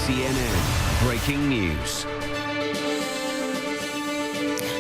CNN Breaking News.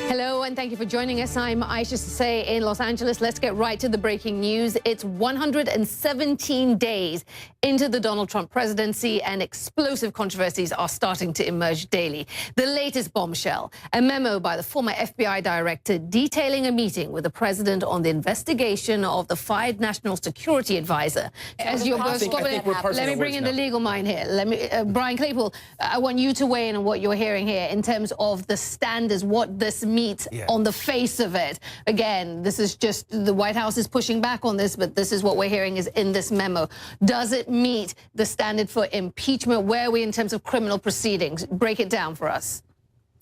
Hello, and thank you for joining us. I'm Aisha Sasay in Los Angeles. Let's get right to the breaking news. It's 117 days into the Donald Trump presidency, and explosive controversies are starting to emerge daily. The latest bombshell, a memo by the former FBI director detailing a meeting with the president on the investigation of the fired national security advisor. As you're both let me bring in the legal mind here. Let me, Brian Claypool, I want you to weigh in on what you're hearing here in terms of the standards, what this means on the face of it. Again, this is just the White House is pushing back on this, but this is what we're hearing is in this memo. Does it meet the standard for impeachment? Where are we in terms of criminal proceedings? Break it down for us.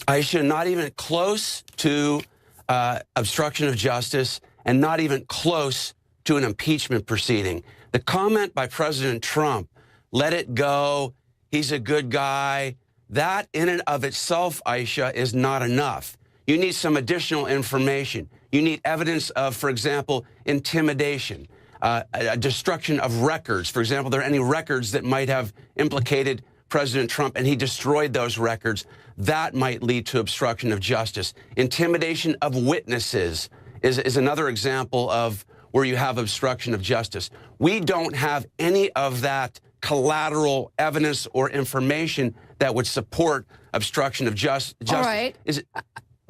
Aisha, not even close to obstruction of justice and not even close to an impeachment proceeding. The comment by President Trump, let it go, he's a good guy, that in and of itself, Aisha, is not enough. You need some additional information. You need evidence of, for example, intimidation, a destruction of records. For example, there are any records that might have implicated President Trump and he destroyed those records. That might lead to obstruction of justice. Intimidation of witnesses is another example of where you have obstruction of justice. We don't have any of that collateral evidence or information that would support obstruction of justice. All right.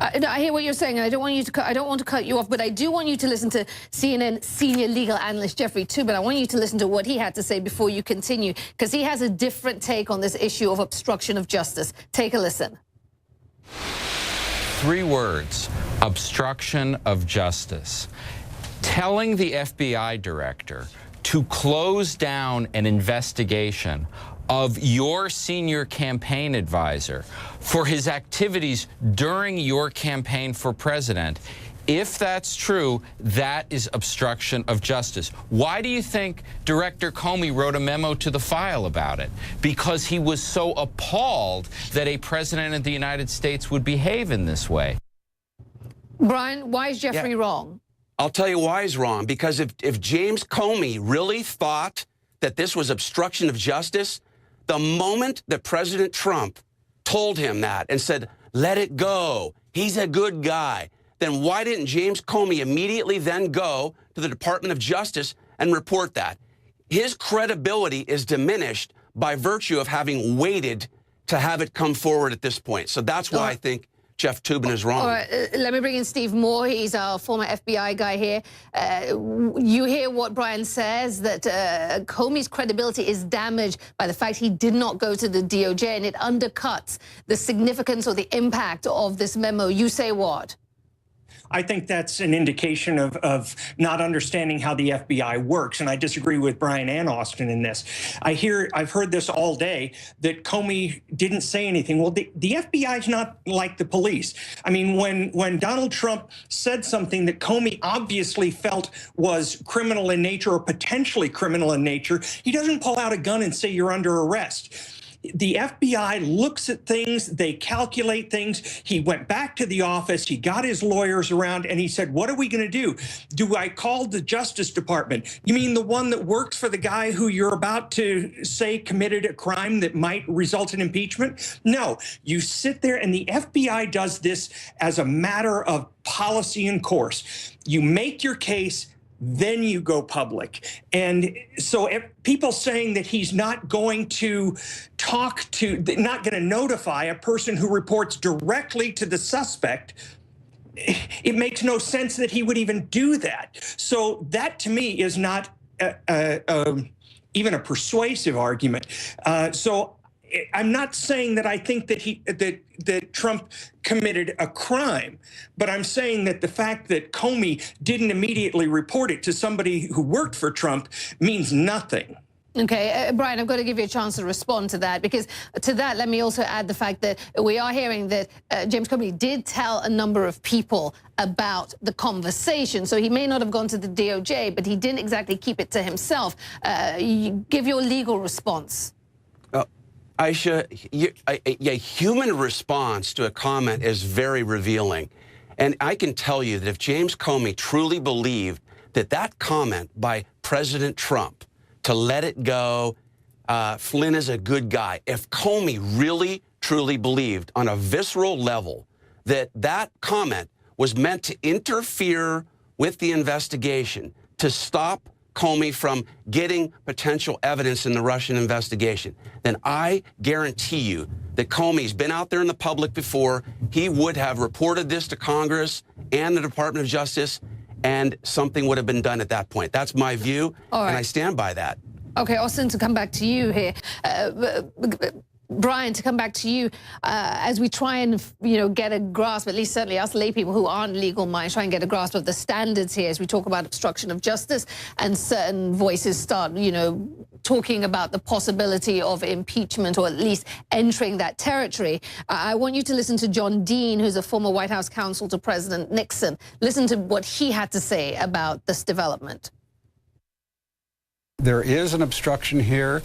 I hear what you're saying, and I don't want to cut you off, but I do want you to listen to CNN senior legal analyst Jeffrey Toobin. I want you to listen to what he had to say before you continue, because he has a different take on this issue of obstruction of justice. Take a listen. 3 words: obstruction of justice. Telling the FBI director to close down an investigation of your senior campaign advisor for his activities during your campaign for president, if that's true, that is obstruction of justice. Why do you think Director Comey wrote a memo to the file about it? Because he was so appalled that a president of the United States would behave in this way. Brian, why is Jeffrey wrong? I'll tell you why he's wrong. Because if James Comey really thought that this was obstruction of justice, the moment that President Trump told him that and said, let it go, he's a good guy, then why didn't James Comey immediately then go to the Department of Justice and report that? His credibility is diminished by virtue of having waited to have it come forward at this point. So that's why I think Jeff Toobin is wrong. All right, let me bring in Steve Moore. He's our former FBI guy here. You hear what Brian says, that Comey's credibility is damaged by the fact he did not go to the DOJ, and it undercuts the significance or the impact of this memo. You say what? I think that's an indication of not understanding how the FBI works, and I disagree with Brian and Austin in this. I've heard this all day, that Comey didn't say anything. Well, the FBI is not like the police. I mean, when Donald Trump said something that Comey obviously felt was criminal in nature or potentially criminal in nature, he doesn't pull out a gun and say you're under arrest. The FBI looks at things, they calculate things. He went back to the office, he got his lawyers around, and he said, what are we going to do? Do I call the Justice Department? You mean the one that works for the guy who you're about to say committed a crime that might result in impeachment? No, you sit there, and the FBI does this as a matter of policy and course. You make your case, then you go public. And so if people saying that he's not going to not going to notify a person who reports directly to the suspect, it makes no sense that he would even do that. So that to me is not even a persuasive argument. So I'm not saying that I think that that Trump committed a crime, but I'm saying that the fact that Comey didn't immediately report it to somebody who worked for Trump means nothing. Okay, Brian, I've got to give you a chance to respond to that, because to that, let me also add the fact that we are hearing that James Comey did tell a number of people about the conversation. So he may not have gone to the DOJ, but he didn't exactly keep it to himself. Give your legal response. Aisha, a human response to a comment is very revealing. And I can tell you that if James Comey truly believed that that comment by President Trump to let it go, Flynn is a good guy. If Comey really, truly believed on a visceral level that that comment was meant to interfere with the investigation, to stop Comey from getting potential evidence in the Russian investigation, then I guarantee you that Comey's been out there in the public before. He would have reported this to Congress and the Department of Justice, and something would have been done at that point. That's my view, and I stand by that. Okay, Austin, to come back to you here. Brian, to come back to you, as we try and, get a grasp, at least certainly us lay people who aren't legal minds, try and get a grasp of the standards here as we talk about obstruction of justice, and certain voices start, talking about the possibility of impeachment, or at least entering that territory. I want you to listen to John Dean, who's a former White House counsel to President Nixon. Listen to what he had to say about this development. There is an obstruction here.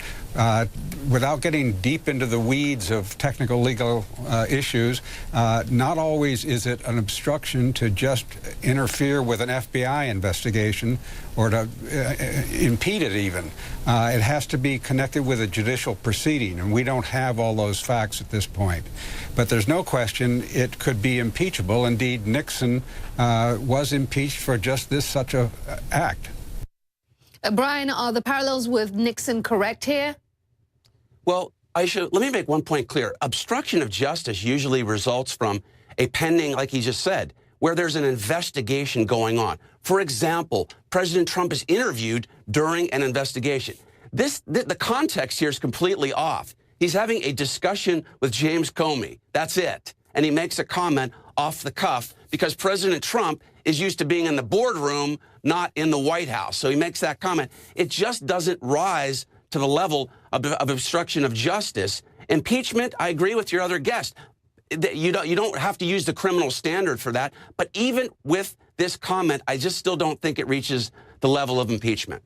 Without getting deep into the weeds of technical legal issues, not always is it an obstruction to just interfere with an FBI investigation or to impede it even. It has to be connected with a judicial proceeding, and we don't have all those facts at this point. But there's no question it could be impeachable. Indeed, Nixon was impeached for just such an act. Brian, are the parallels with Nixon correct here? Well, Aisha, let me make one point clear. Obstruction of justice usually results from a pending, like he just said, where there's an investigation going on. For example, President Trump is interviewed during an investigation. The context here is completely off. He's having a discussion with James Comey. That's it. And he makes a comment off the cuff because President Trump is used to being in the boardroom, not in the White House. So he makes that comment. It just doesn't rise to the level of obstruction of justice. Impeachment, I agree with your other guest. You don't have to use the criminal standard for that. But even with this comment, I just still don't think it reaches the level of impeachment.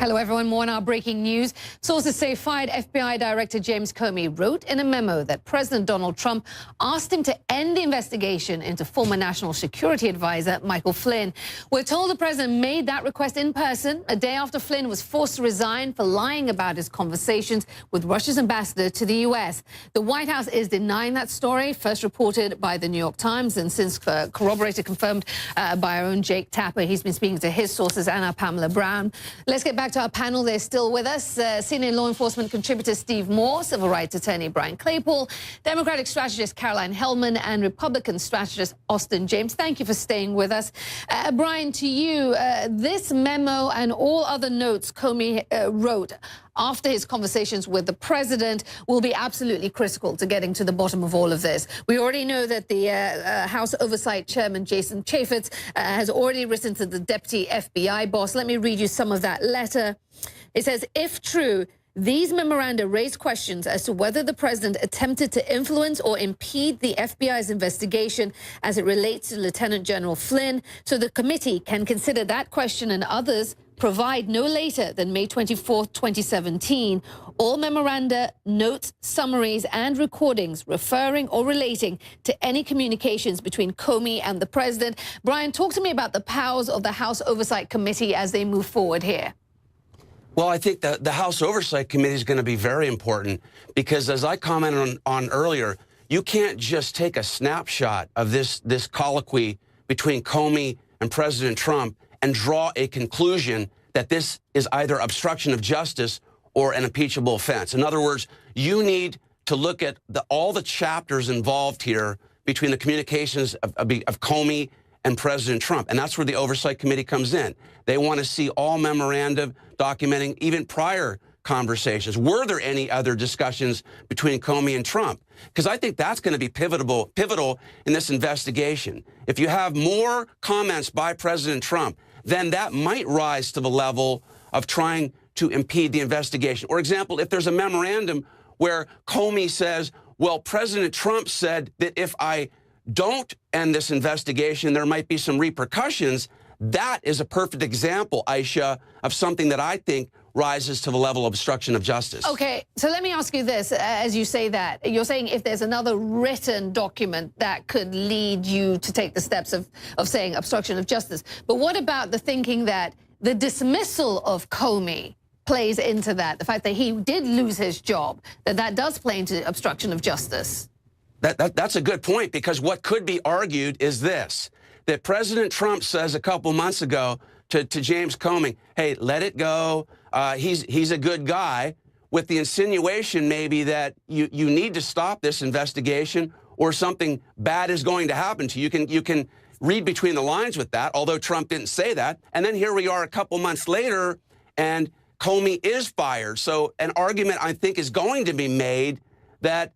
Hello, everyone. More on our breaking news. Sources say fired FBI Director James Comey wrote in a memo that President Donald Trump asked him to end the investigation into former National Security Advisor Michael Flynn. We're told the president made that request in person a day after Flynn was forced to resign for lying about his conversations with Russia's ambassador to the U.S. The White House is denying that story, first reported by the New York Times and since corroborated, confirmed by our own Jake Tapper. He's been speaking to his sources and our Pamela Brown. Let's get back to our panel. They're still with us. Senior law enforcement contributor Steve Moore, civil rights attorney Brian Claypool, Democratic strategist Caroline Hellman, and Republican strategist Austin James. Thank you for staying with us. Brian, to you, this memo and all other notes Comey wrote after his conversations with the president will be absolutely critical to getting to the bottom of all of this. We already know that the House Oversight Chairman Jason Chaffetz has already written to the deputy FBI boss. Let me read you some of that letter. It says, if true, these memoranda raise questions as to whether the president attempted to influence or impede the FBI's investigation as it relates to Lieutenant General Flynn, so the committee can consider that question and others provide no later than May 24, 2017, all memoranda, notes, summaries, and recordings referring or relating to any communications between Comey and the president. Brian, talk to me about the powers of the House Oversight Committee as they move forward here. Well, I think the House Oversight Committee is going to be very important because, as I commented on earlier, you can't just take a snapshot of this colloquy between Comey and President Trump and draw a conclusion that this is either obstruction of justice or an impeachable offense. In other words, you need to look at all the chapters involved here between the communications of Comey and President Trump. And that's where the Oversight Committee comes in. They want to see all memoranda documenting even prior conversations. Were there any other discussions between Comey and Trump? Because I think that's going to be pivotal in this investigation. If you have more comments by President Trump, then that might rise to the level of trying to impede the investigation. For example, if there's a memorandum where Comey says, well, President Trump said that if I don't end this investigation, there might be some repercussions. That is a perfect example, Aisha, of something that I think rises to the level of obstruction of justice. Okay, so let me ask you this. As you say that, you're saying if there's another written document that could lead you to take the steps of saying obstruction of justice. But what about the thinking that the dismissal of Comey plays into that, the fact that he did lose his job, that does play into obstruction of justice. That's a good point, because what could be argued is this, that President Trump says a couple months ago to James Comey, hey, let it go, he's a good guy, with the insinuation maybe that you need to stop this investigation or something bad is going to happen to you. You can read between the lines with that, although Trump didn't say that. And then here we are a couple months later, and Comey is fired. So an argument, I think, is going to be made that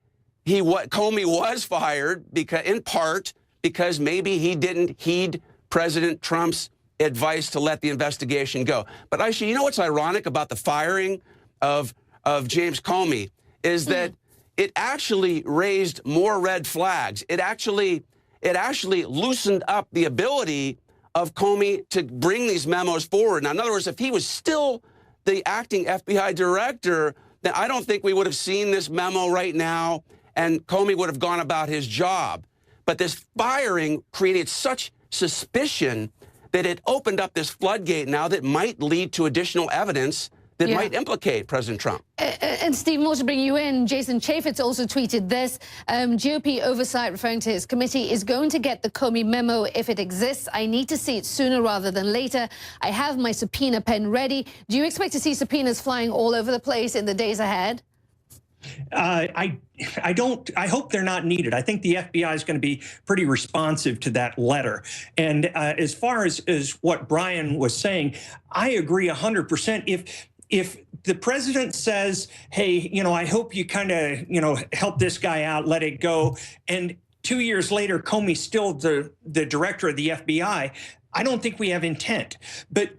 Comey was fired in part because maybe he didn't heed President Trump's advice to let the investigation go. But Aisha, you know what's ironic about the firing of James Comey is that it actually raised more red flags. It actually loosened up the ability of Comey to bring these memos forward. Now, in other words, if he was still the acting FBI director, then I don't think we would have seen this memo right now, and Comey would have gone about his job. But this firing created such suspicion that it opened up this floodgate now that might lead to additional evidence that might implicate President Trump. And Steve, more to bring you in, Jason Chaffetz also tweeted this. GOP oversight, referring to his committee, is going to get the Comey memo if it exists. I need to see it sooner rather than later. I have my subpoena pen ready. Do you expect to see subpoenas flying all over the place in the days ahead? I hope they're not needed. I think the FBI is going to be pretty responsive to that letter. And as far as what Brian was saying, I agree 100%. If the president says, hey, I hope you kind of, help this guy out, let it go, and 2 years later, Comey's still the director of the FBI, I don't think we have intent. But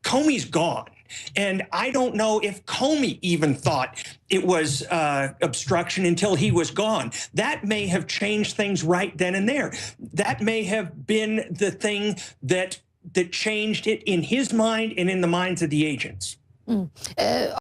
Comey's gone. And I don't know if Comey even thought it was obstruction until he was gone. That may have changed things right then and there. That may have been the thing that changed it in his mind and in the minds of the agents.